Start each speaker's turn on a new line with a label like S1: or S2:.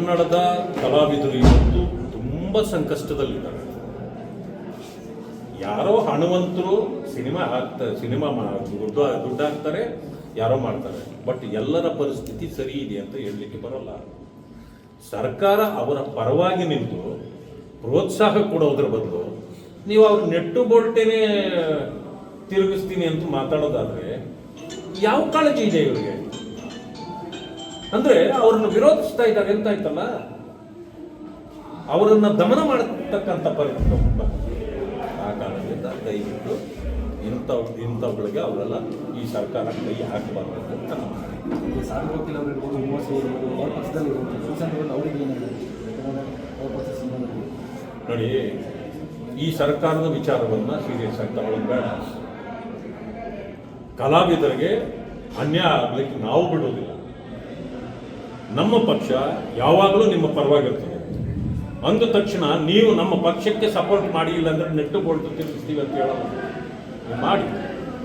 S1: ಕನ್ನಡದ ಕಲಾವಿದರು ಇವತ್ತು ತುಂಬ ಸಂಕಷ್ಟದಲ್ಲಿದ್ದಾರೆ. ಯಾರೋ ಹಣವಂತರು ಸಿನಿಮಾ ದುಡ್ಡು ಹಾಕ್ತಾರೆ, ಯಾರೋ ಮಾಡ್ತಾರೆ. ಬಟ್ ಎಲ್ಲರ ಪರಿಸ್ಥಿತಿ ಸರಿ ಇದೆ ಅಂತ ಹೇಳಲಿಕ್ಕೆ ಬರೋಲ್ಲ. ಸರ್ಕಾರ ಅವರ ಪರವಾಗಿ ನಿಂತು ಪ್ರೋತ್ಸಾಹ ಕೊಡೋದ್ರ ಬದಲು ನೀವು ಅವ್ರ ನೆಟ್ಟು ಬೋಲ್ಟೇನೆ ತಿರುಗಿಸ್ತೀನಿ ಅಂತ ಮಾತಾಡೋದಾದ್ರೆ ಯಾವ ಕಾಳಜಿ ಇದೆ ಇವರಿಗೆ? ಅಂದ್ರೆ ಅವರನ್ನು ವಿರೋಧಿಸ್ತಾ ಇದ್ದಾರೆ ಅಂತ ಆಯ್ತಲ್ಲ, ಅವರನ್ನ ದಮನ ಮಾಡತಕ್ಕಂಥ ಪರಿಸ್ಥಿತಿ. ಆ ಕಾರಣದಿಂದ ದಯವಿಟ್ಟು ಇಂಥವುಗಳಿಗೆ ಅವರೆಲ್ಲ ಈ ಸರ್ಕಾರ ಕೈ ಹಾಕಬಾರ್ದು ಅಂತ ನೋಡಿ. ಈ ಸರ್ಕಾರದ ವಿಚಾರವನ್ನು ಸೀರಿಯಸ್ ಆಗಿ ತಗೊಳ್ಳೋದು ಬೇಡ. ಕಲಾವಿದರಿಗೆ ಅನ್ಯಾಯ ಆಗ್ಲಿಕ್ಕೆ ನಾವು ಬಿಡೋದಿಲ್ಲ. ನಮ್ಮ ಪಕ್ಷ ಯಾವಾಗಲೂ ನಿಮ್ಮ ಪರವಾಗಿರ್ತದೆ. ಅಂದ ತಕ್ಷಣ ನೀವು ನಮ್ಮ ಪಕ್ಷಕ್ಕೆ ಸಪೋರ್ಟ್ ಮಾಡಿ, ಇಲ್ಲ ಅಂದ್ರೆ ನೆಟ್ಟು ಬೋಲ್ಟು ತಿರುಗಿಸ್ತೀವಿ ಅಂತ ಹೇಳೋದು ಮಾಡಿ.